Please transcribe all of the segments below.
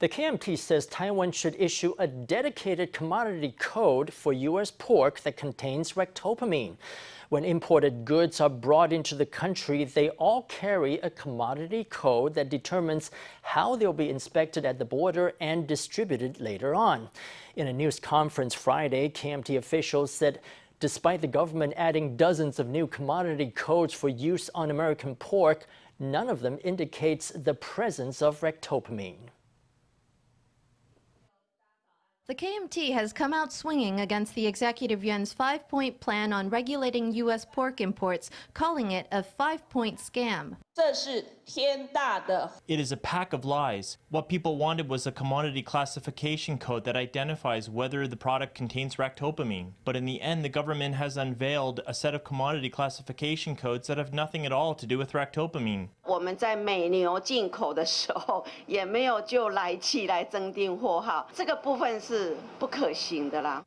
The KMT says Taiwan should issue a dedicated commodity code for U.S. pork that contains ractopamine. When imported goods are brought into the country, they all carry a commodity code that determines how they'll be inspected at the border and distributed later on. In a news conference Friday, KMT officials said despite the government adding dozens of new commodity codes for use on American pork, none of them indicates the presence of ractopamine. The KMT has come out swinging against the Executive Yuan's 5-point plan on regulating U.S. pork imports, calling it a 5-point scam. It is a pack of lies. What people wanted was a commodity classification code that identifies whether the product contains ractopamine. But in the end, the government has unveiled a set of commodity classification codes that have nothing at all to do with ractopamine.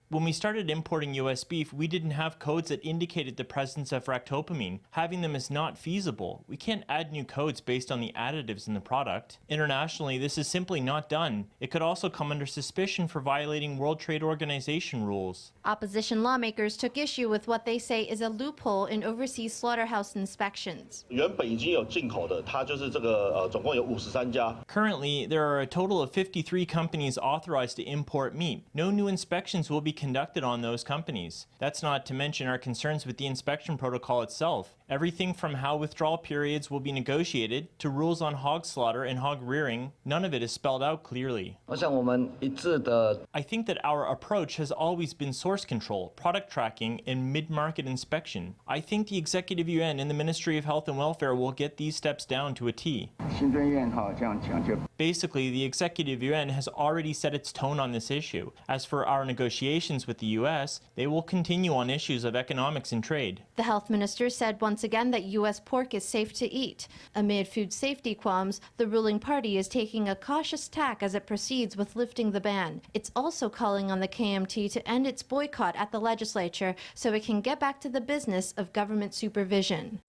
When we started importing U.S. beef, we didn't have codes that indicated the presence of ractopamine. Having them is not feasible. We can't add new codes based on the additives in the product. Internationally, this is simply not done. It could also come under suspicion for violating World Trade Organization rules. Opposition lawmakers took issue with what they say is a loophole in overseas slaughterhouse inspections. Currently, there are a total of 53 companies authorized to import meat. No new inspections will be conducted on those companies. That's not to mention our concerns with the inspection protocol itself. Everything from how withdrawal periods will be negotiated to rules on hog slaughter and hog rearing, none of it is spelled out clearly. I think that our approach has always been source control, product tracking, and mid-market inspection. I think the Executive Yuan and the Ministry of Health and Welfare will get these steps down to a T. Basically, the Executive Yuan has already set its tone on this issue. As for our negotiations with the U.S., they will continue on issues of economics and trade. The health minister said once again that U.S. pork is safe to eat. Amid food safety qualms, the ruling party is taking a cautious tack as it proceeds with lifting the ban. It's also calling on the KMT to end its boycott at the legislature so it can get back to the business of government supervision.